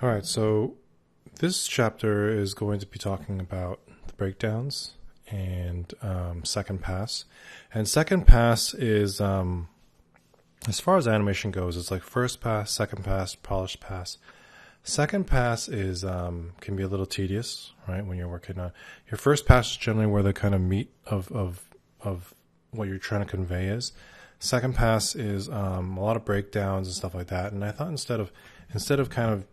All right, so this chapter is going to be talking about the breakdowns and second pass. And second pass is, as far as animation goes, it's like first pass, second pass, polished pass. Second pass is can be a little tedious, right? When you're working on your first pass is generally where the kind of meat of what you're trying to convey is. Second pass is a lot of breakdowns and stuff like that. And I thought instead of kind of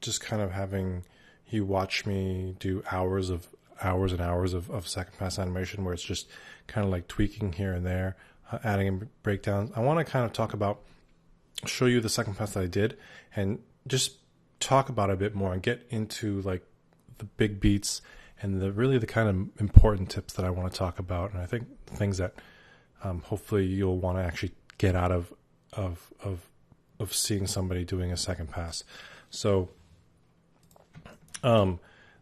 just kind of having you watch me do hours and hours of second pass animation where it's just kind of like tweaking here and there, adding in breakdowns. I want to kind of show you the second pass that I did and just talk about it a bit more and get into like the big beats and the kind of important tips that I want to talk about. And I think things that hopefully you'll want to actually get out of seeing somebody doing a second pass. So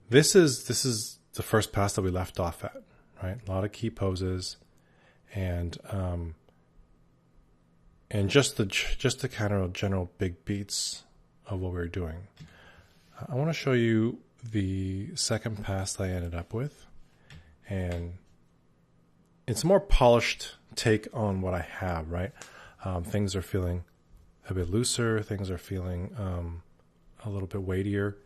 this is the first pass that we left off at, right? A lot of key poses and just the kind of general big beats of what we were doing. I want to show you the second pass that I ended up with, and it's a more polished take on what I have, right? Things are feeling a bit looser, things are feeling a little bit weightier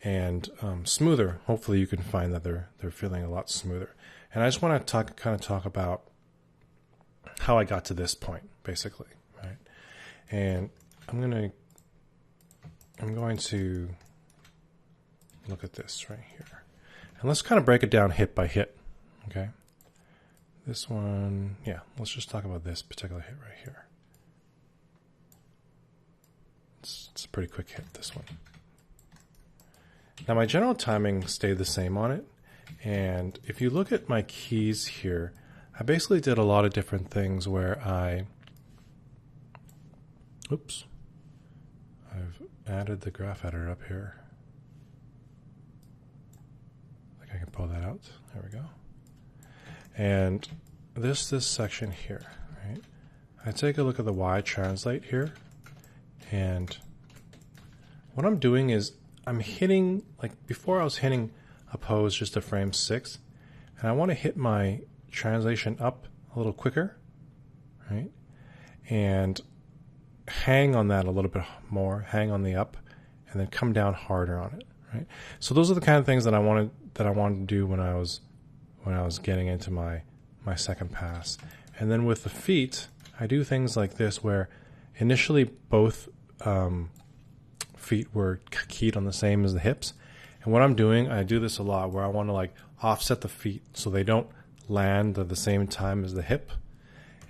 and smoother. Hopefully you can find that they're feeling a lot smoother. And I just want to talk about how I got to this point, basically, right? And I'm going to look at this right here. And let's kind of break it down hit by hit, okay? This one, yeah, let's just talk about this particular hit right here. It's a pretty quick hit, this one. Now my general timing stayed the same on it. And if you look at my keys here, I basically did a lot of different things where I've added the graph editor up here. Like I can pull that out. There we go. And this section here, right? I take a look at the Y translate here, and what I'm doing is I'm hitting, like before I was hitting a pose just to frame 6, and I want to hit my translation up a little quicker, right? And hang on that a little bit more, hang on the up, and then come down harder on it, right? So those are the kind of things that I wanted to do when I was getting into my second pass. And then with the feet, I do things like this where initially both feet were keyed on the same as the hips. And what I'm doing, I do this a lot where I want to like offset the feet so they don't land at the same time as the hip.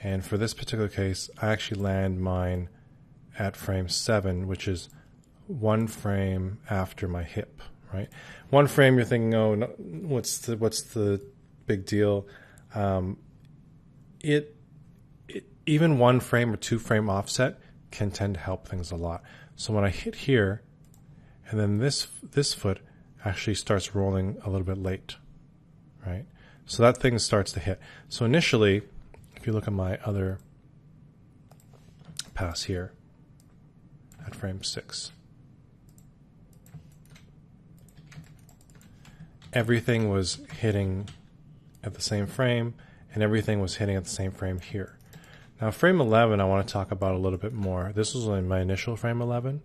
And for this particular case, I actually land mine at frame 7, which is one frame after my hip, right? One frame you're thinking, oh, no, what's the big deal? Even one frame or 2 frame offset can tend to help things a lot. So when I hit here, and then this foot actually starts rolling a little bit late, right? So that thing starts to hit. So initially, if you look at my other pass here at frame 6, everything was hitting at the same frame, and everything was hitting at the same frame here. Now frame 11 I want to talk about a little bit more. This was in my initial frame 11,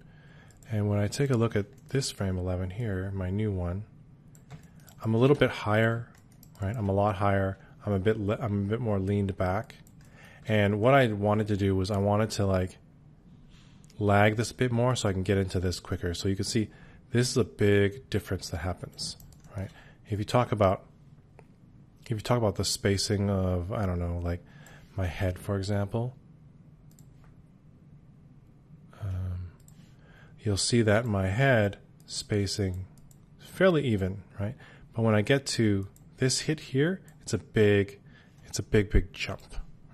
and when I take a look at this frame 11 here, my new one, I'm a little bit higher, right? I'm a lot higher. I'm a bit more leaned back. And what I wanted to do was I wanted to like lag this a bit more so I can get into this quicker. So you can see this is a big difference that happens, right? If you talk about the spacing of, I don't know, like my head, for example, you'll see that my head spacing is fairly even, right? But when I get to this hit here, it's a big jump,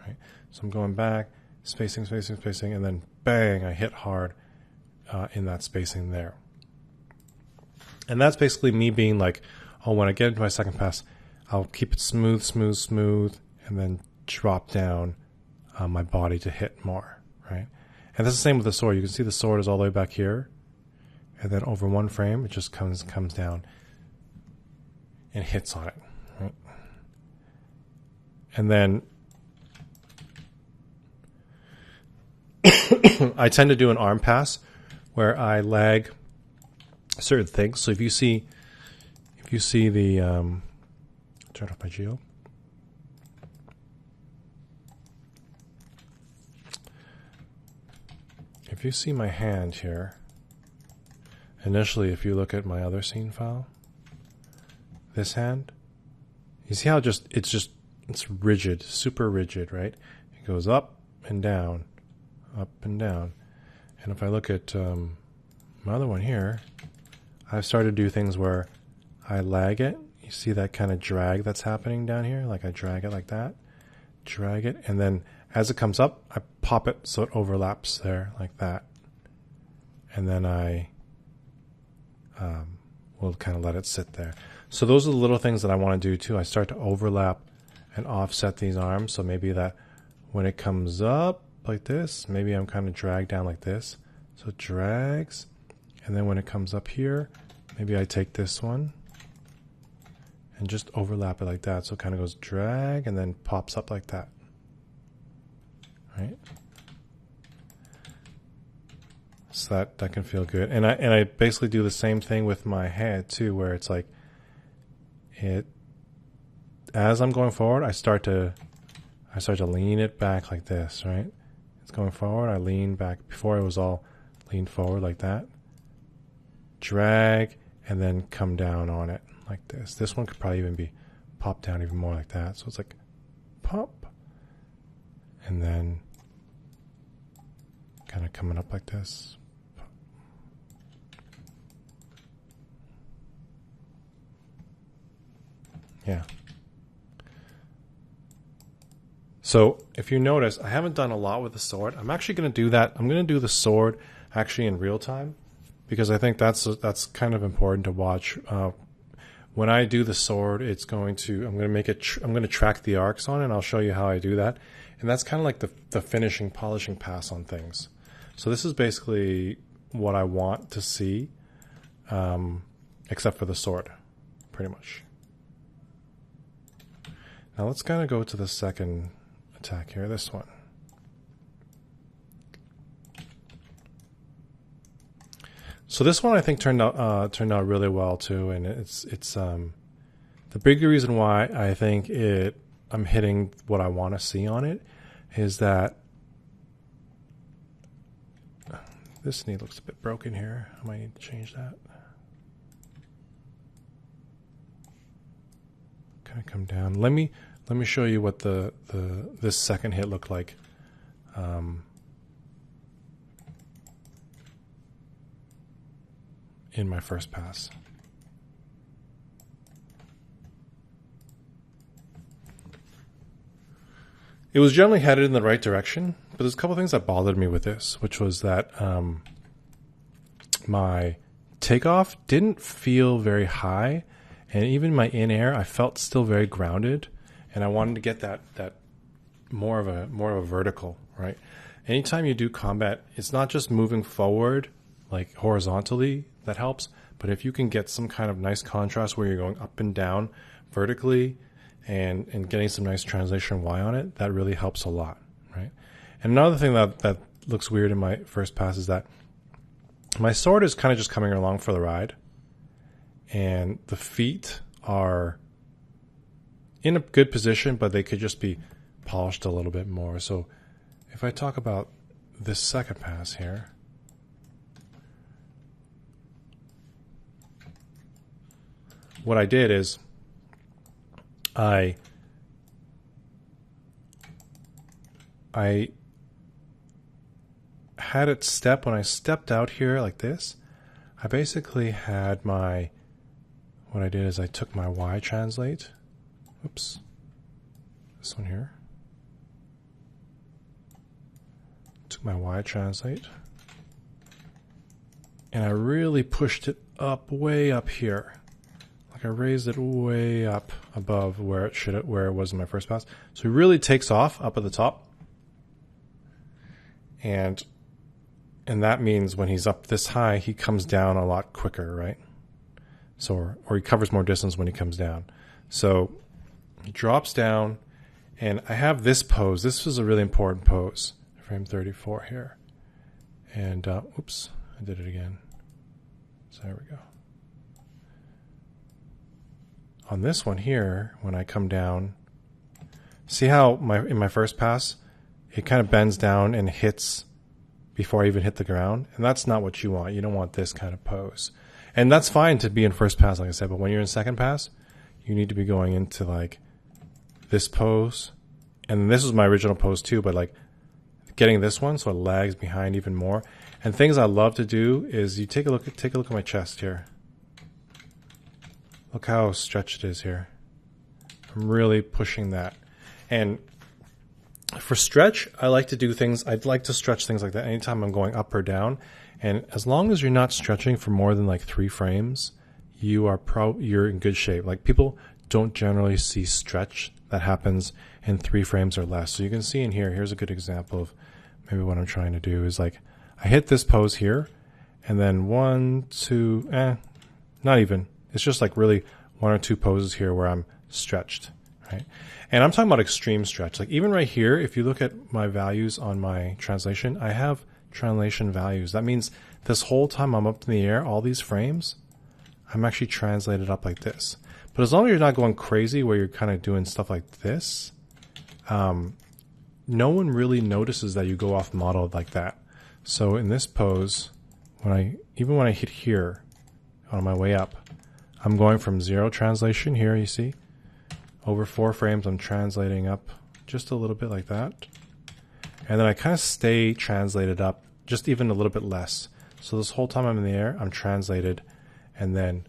right? So I'm going back, spacing, and then bang, I hit hard in that spacing there. And that's basically me being like, oh, when I get into my second pass, I'll keep it smooth, and then drop down my body to hit more, right? And that's the same with the sword. You can see the sword is all the way back here, and then over one frame, it just comes down and hits on it. Right? And then I tend to do an arm pass where I lag certain things. So if you see the turn off my geo. If you see my hand here, initially, if you look at my other scene file, this hand, you see how it's rigid, super rigid, right? It goes up and down, up and down. And if I look at my other one here, I've started to do things where I lag it. You see that kind of drag that's happening down here? Like I drag it like that, drag it, and then as it comes up, I pop it so it overlaps there like that. And then I will kind of let it sit there. So those are the little things that I want to do too. I start to overlap and offset these arms. So maybe that when it comes up like this, maybe I'm kind of dragged down like this. So it drags. And then when it comes up here, maybe I take this one and just overlap it like that. So it kind of goes drag and then pops up like that. Right? So that can feel good. And I basically do the same thing with my head too, where it's like as I'm going forward, I start to lean it back like this, right? It's going forward, I lean back. Before it was all leaned forward like that. Drag and then come down on it like this. This one could probably even be popped down even more like that. So it's like pop and then kind of coming up like this. Yeah. So if you notice, I haven't done a lot with the sword. I'm actually going to do that. I'm going to do the sword actually in real time because I think that's kind of important to watch. When I do the sword, I'm going to track the arcs on it, and I'll show you how I do that. And that's kind of like the finishing, polishing pass on things. So this is basically what I want to see, except for the sword, pretty much. Now let's kind of go to the second attack here, this one. So this one I think turned out really well too, and it's the big reason why I think I'm hitting what I want to see on it is that this knee looks a bit broken here. I might need to change that. Kind of come down. Let me show you what this second hit looked like. In my first pass. It was generally headed in the right direction, but there's a couple things that bothered me with this, which was that my takeoff didn't feel very high, and even my in-air, I felt still very grounded, and I wanted to get that more of a vertical, right? Anytime you do combat, it's not just moving forward like horizontally that helps, but if you can get some kind of nice contrast where you're going up and down vertically and getting some nice translation Y on it, that really helps a lot, right? And another thing that looks weird in my first pass is that my sword is kind of just coming along for the ride, and the feet are in a good position, but they could just be polished a little bit more. So if I talk about this second pass here, what I did is I had it step when I stepped out here like this. I basically had what I did is I took my Y translate. Oops. This one here. Took my Y translate. And I really pushed it up, way up here. Like I raised it way up above where it was in my first pass. So it really takes off up at the top. And And that means when he's up this high, he comes down a lot quicker, right? So, or he covers more distance when he comes down. So he drops down, and I have this pose. This was a really important pose, frame 34 here. And, oops, I did it again. So there we go. On this one here, when I come down, see how in my first pass, it kind of bends down and hits before I even hit the ground? And that's not what you want. You don't want this kind of pose. And that's fine to be in first pass, like I said, but when you're in second pass, you need to be going into like this pose. And this was my original pose too, but like getting this one so it lags behind even more. And things I love to do is you take a look at my chest here. Look how stretched it is here. I'm really pushing that. And for stretch, I like to do things, I'd like to stretch things like that anytime I'm going up or down. And as long as you're not stretching for more than like 3 frames, you're in good shape. Like people don't generally see stretch that happens in 3 frames or less. So you can see in here, here's a good example of maybe what I'm trying to do is like, I hit this pose here and then 1, 2, not even. It's just like really 1 or 2 poses here where I'm stretched, right? And I'm talking about extreme stretch. Like even right here, if you look at my values on my translation, I have translation values. That means this whole time I'm up in the air, all these frames, I'm actually translated up like this. But as long as you're not going crazy where you're kind of doing stuff like this, no one really notices that you go off model like that. So in this pose, even when I hit here on my way up, I'm going from 0 translation here, you see? Over 4 frames, I'm translating up just a little bit like that. And then I kind of stay translated up just even a little bit less. So this whole time I'm in the air, I'm translated and then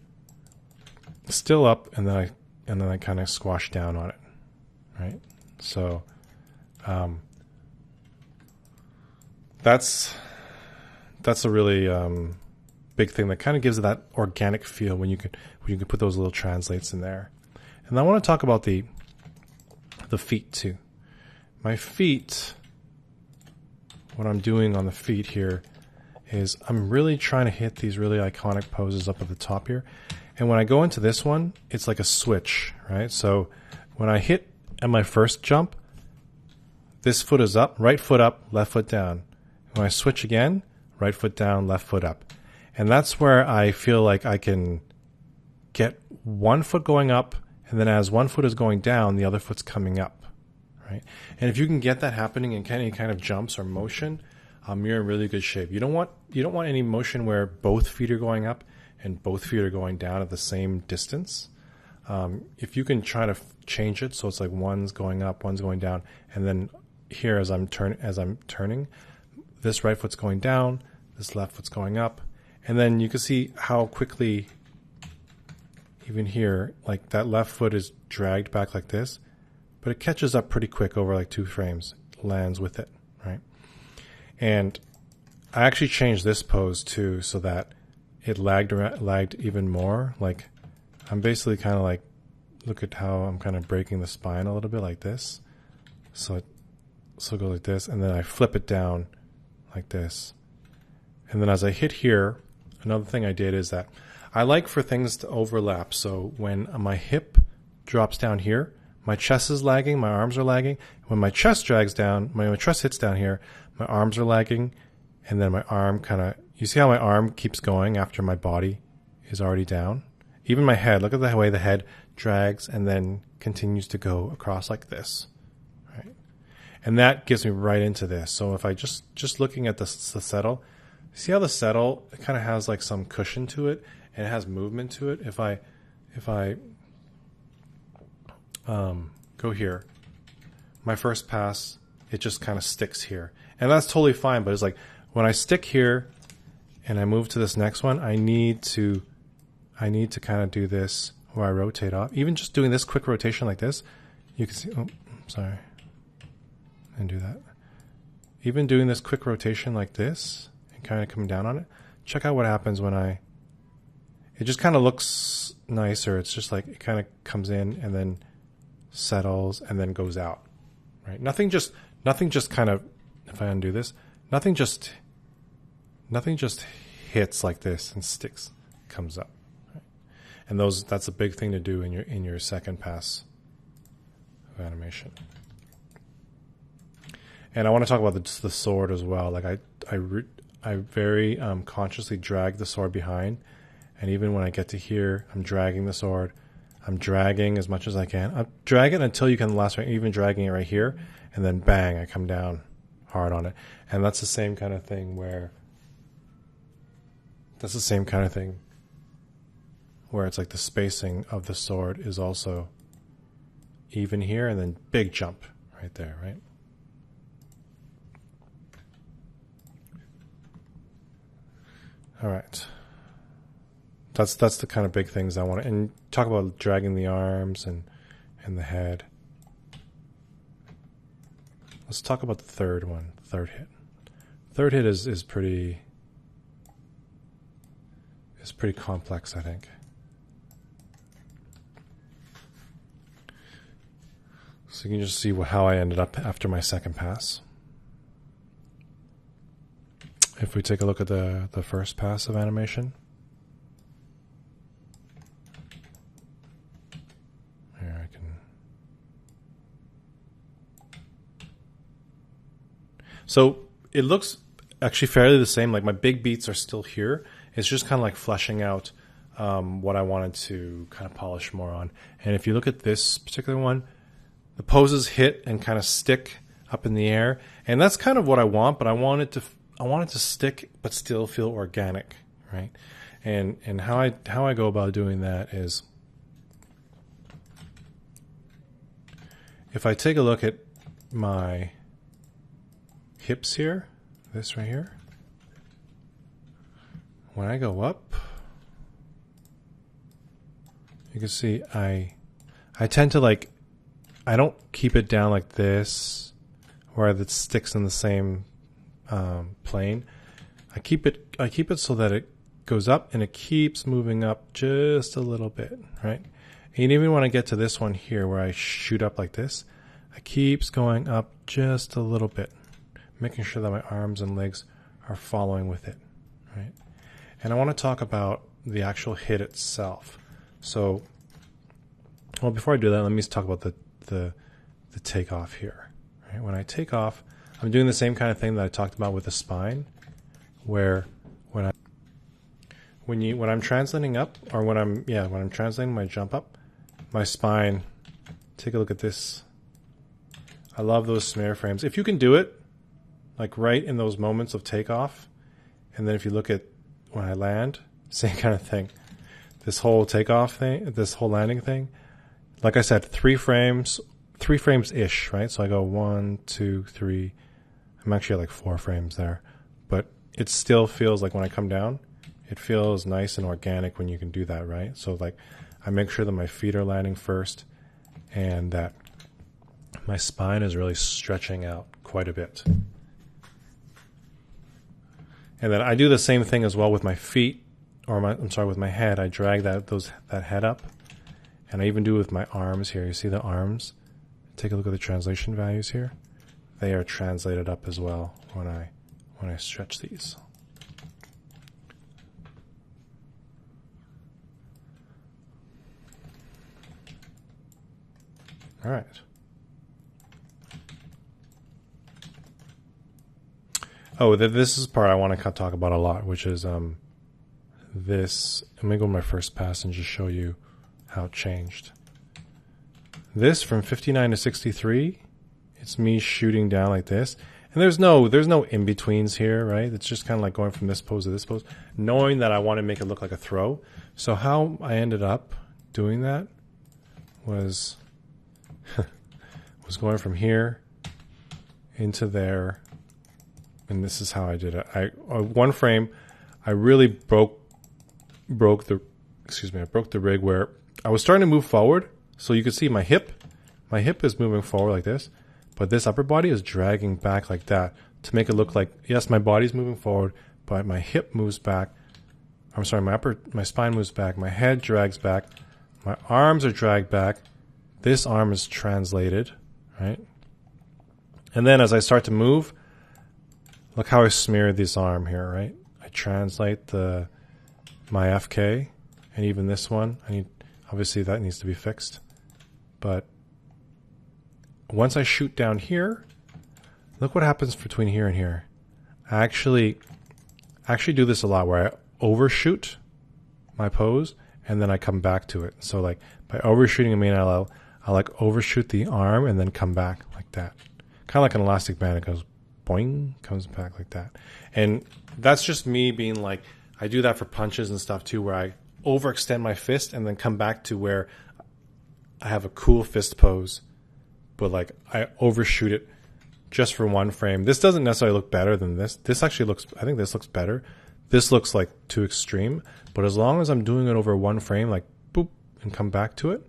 still up, and then I kind of squash down on it, right? So that's a really big thing that kind of gives it that organic feel when you can put those little translates in there. And I want to talk about the feet too. My feet, what I'm doing on the feet here is I'm really trying to hit these really iconic poses up at the top here. And when I go into this one, it's like a switch, right? So when I hit at my first jump, this foot is up, right foot up, left foot down. When I switch again, right foot down, left foot up. And that's where I feel like I can get one foot going up, and then as one foot is going down, the other foot's coming up, right? And if you can get that happening in any kind of jumps or motion, you're in really good shape. You don't want any motion where both feet are going up and both feet are going down at the same distance. If you can try to change it so it's like one's going up, one's going down, and then here as I'm turning, this right foot's going down, this left foot's going up, and then you can see how quickly even here, like that left foot is dragged back like this, but it catches up pretty quick over like 2 frames, lands with it, right? And I actually changed this pose too so that it lagged even more. Like I'm basically kind of like, look at how I'm kind of breaking the spine a little bit like this. So it goes like this, and then I flip it down like this. And then as I hit here, another thing I did is that I like for things to overlap. So when my hip drops down here, my chest is lagging, my arms are lagging. When my chest drags down, when my chest hits down here, my arms are lagging, and then my arm kind of, you see how my arm keeps going after my body is already down? Even my head, look at the way the head drags and then continues to go across like this, right? And that gives me right into this. So if I just looking at the settle, see how the settle, it kind of has like some cushion to it and it has movement to it. If I go here, my first pass, it just kind of sticks here. And that's totally fine, but it's like when I stick here and I move to this next one, I need to kind of do this where I rotate off. Even just doing this quick rotation like this, you can see, oh, sorry, I didn't do that. Even doing this quick rotation like this and kind of coming down on it, check out what happens when it just kind of looks nicer. It's just like it kind of comes in and then settles and then goes out, right? Nothing just kind of, if I undo this, nothing just Nothing just hits like this and sticks, comes up. Right? And that's a big thing to do in your second pass of animation. And I want to talk about the sword as well. Like I very consciously drag the sword behind, and even when I get to here, I'm dragging the sword. I'm dragging as much as I can. I drag it until you can last frame, even dragging it right here, and then bang, I come down hard on it. And that's the same kind of thing where it's like the spacing of the sword is also even here, and then big jump right there, right? All right. That's the kind of big things I want to, and talk about dragging the arms and the head. Let's talk about the third one, third hit. Third hit is pretty complex, I think. So you can just see how I ended up after my second pass. If we take a look at the first pass of animation. Here I can. So it looks actually fairly the same. Like my big beats are still here. It's just kind of like fleshing out what I wanted to kind of polish more on. And if you look at this particular one, the poses hit and kind of stick up in the air. And that's kind of what I want, but I want it to stick but still feel organic, right? And how I go about doing that is, if I take a look at my hips here, this right here, when I go up, you can see I tend to like, I don't keep it down like this where it sticks in the same plane. I keep it so that it goes up and it keeps moving up just a little bit, right? And even when I get to this one here where I shoot up like this, I keeps going up just a little bit, making sure that my arms and legs are following with it, right? And I want to talk about the actual hit itself. So, well, before I do that, let me talk about the takeoff here. Right? When I take off, I'm doing the same kind of thing that I talked about with the spine, where when I'm translating up, or when I'm translating my jump up, my spine. Take a look at this. I love those snare frames. If you can do it, like right in those moments of takeoff, and then if you look at when I land, same kind of thing. This whole takeoff thing, this whole landing thing, like I said, 3 frames-ish, right? So I go 1, 2, 3. I'm actually at like 4 frames there. But it still feels like when I come down, it feels nice and organic when you can do that, right? So like I make sure that my feet are landing first and that my spine is really stretching out quite a bit. And then I do the same thing as well with my feet, with my head. I drag that head up. And I even do it with my arms here. You see the arms? Take a look at the translation values here. They are translated up as well when I stretch these. All right. Oh, this is the part I want to talk about a lot, which is this. Let me go to my first pass and just show you how it changed. This from 59 to 63, it's me shooting down like this. And there's no in-betweens here, right? It's just kind of like going from this pose to this pose, knowing that I want to make it look like a throw. So how I ended up doing that was going from here into there, and this is how I did it. One frame, I really broke the rig where I was starting to move forward, so you could see my hip is moving forward like this, but this upper body is dragging back like that to make it look like, yes, my body's moving forward, but my hip moves back. I'm sorry, my spine moves back, my head drags back, my arms are dragged back, this arm is translated, right? And then as I start to move, look how I smeared this arm here, right? I translate my FK, and even this one, obviously that needs to be fixed. But once I shoot down here, look what happens between here and here. I actually do this a lot where I overshoot my pose and then I come back to it. So like by overshooting a main LL, I like overshoot the arm and then come back like that. Kind of like an elastic band. It goes boing, comes back like that. And that's just me being like, I do that for punches and stuff too, where I overextend my fist and then come back to where I have a cool fist pose, but like I overshoot it just for one frame. This doesn't necessarily look better than this. This actually looks, I think this looks better. This looks like too extreme, but as long as I'm doing it over one frame, like boop, and come back to it,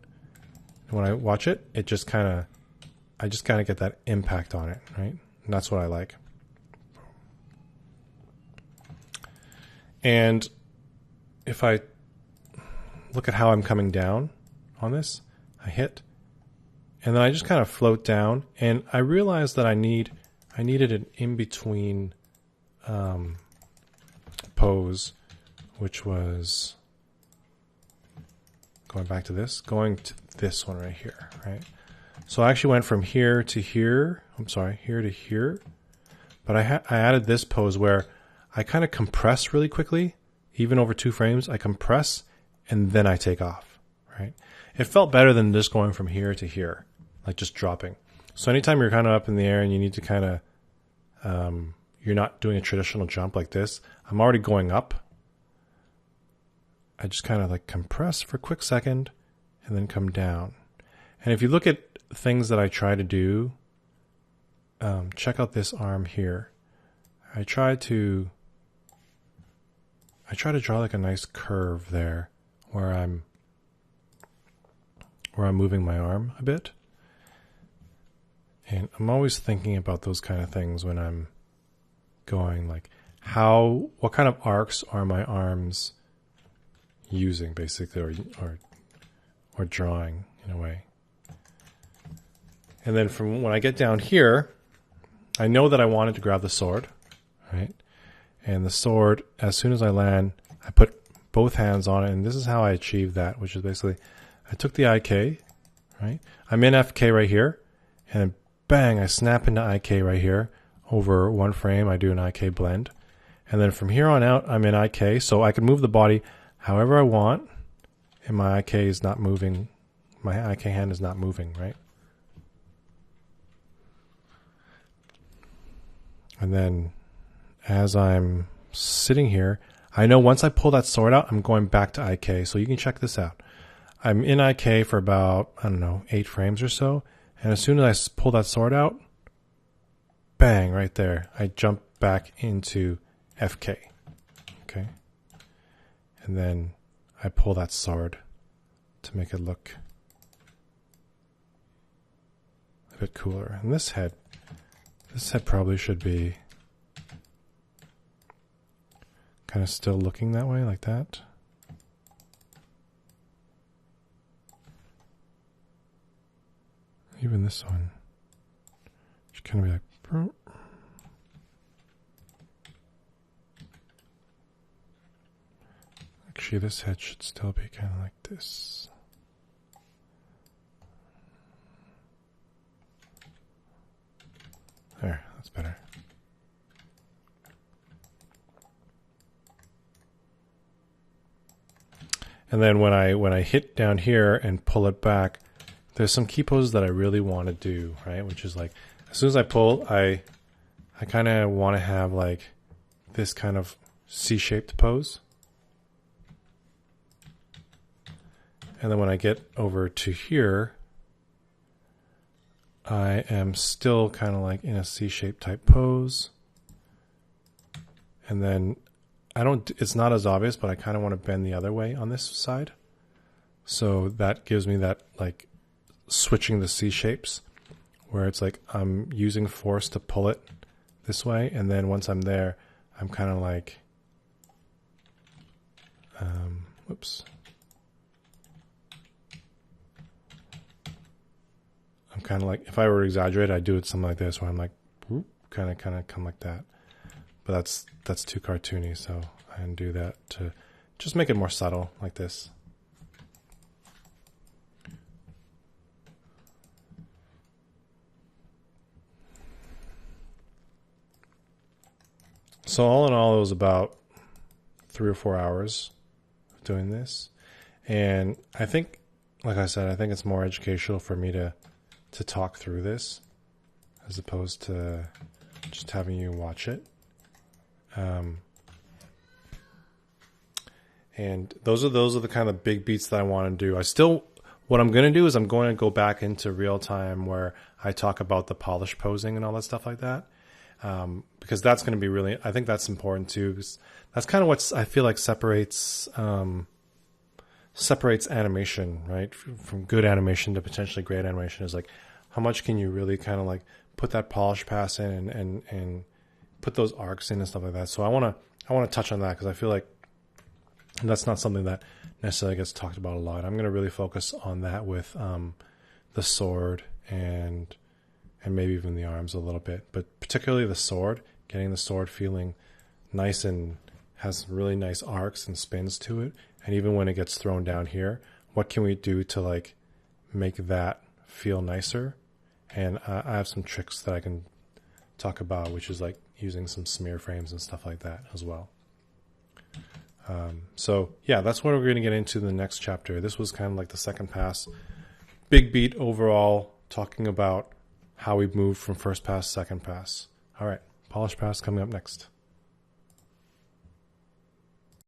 and when I watch it, I just kind of get that impact on it, right? And that's what I like. And if I look at how I'm coming down on this, I hit, and then I just kind of float down, and I realized that I needed an in-between pose, which was going to this one right here, right? So I actually went from here to here. I'm sorry, here to here. But I added this pose where I kind of compress really quickly, even over 2 frames. I compress and then I take off, right? It felt better than just going from here to here, like just dropping. So anytime you're kind of up in the air and you need to kind of, you're not doing a traditional jump like this, I'm already going up. I just kind of like compress for a quick second and then come down. And if you look at things that I try to do, check out this arm here. I try to draw like a nice curve there where I'm moving my arm a bit. And I'm always thinking about those kind of things when I'm going, like what kind of arcs are my arms using, basically, or drawing in a way. And then from when I get down here, I know that I wanted to grab the sword, right? And the sword, as soon as I land, I put both hands on it, and this is how I achieved that, which is basically, I took the IK, right? I'm in FK right here, and then bang, I snap into IK right here. Over one frame, I do an IK blend. And then from here on out, I'm in IK, so I can move the body however I want, and my IK is not moving. My IK hand is not moving, right? And then as I'm sitting here, I know once I pull that sword out, I'm going back to IK. So you can check this out. I'm in IK for about, 8 frames or so. And as soon as I pull that sword out, bang, right there, I jump back into FK. Okay. And then I pull that sword to make it look a bit cooler. And this head probably should be kind of still looking that way, like that. Even this one should kind of be like, actually this head should still be kind of like this. There, that's better. And then when I hit down here and pull it back, there's some key poses that I really want to do, right? Which is like, as soon as I pull, I kind of want to have like this kind of C-shaped pose. And then when I get over to here, I am still kind of like in a C-shaped type pose. And then it's not as obvious, but I kind of want to bend the other way on this side. So that gives me that like switching the C shapes where it's like I'm using force to pull it this way. And then once I'm there, I'm kind of like, whoops. I'm kind of like, if I were to exaggerate, I'd do it something like this where I'm like, whoop, kind of come like that. but that's too cartoony, so I undo that to just make it more subtle like this. So all in all, it was about 3 or 4 hours doing this. And I think, like I said, I think it's more educational for me to talk through this as opposed to just having you watch it. And those are the kind of big beats that I want to do. What I'm going to do is I'm going to go back into real time where I talk about the polish posing and all that stuff like that. Because that's going to be really, I think that's important too. Because that's kind of what I feel like separates animation, right? From good animation to potentially great animation is like, how much can you really kind of like put that polish pass in and put those arcs in and stuff like that. So I want to touch on that because I feel like that's not something that necessarily gets talked about a lot. I'm going to really focus on that with the sword and maybe even the arms a little bit, but particularly the sword, getting the sword feeling nice and has really nice arcs and spins to it. And even when it gets thrown down here, what can we do to like make that feel nicer? And I have some tricks that I can talk about, which is like using some smear frames and stuff like that as well. So yeah, that's what we're going to get into in the next chapter. This was kind of like the second pass, big beat overall, talking about how we moved from first pass, second pass. All right, polish pass coming up next.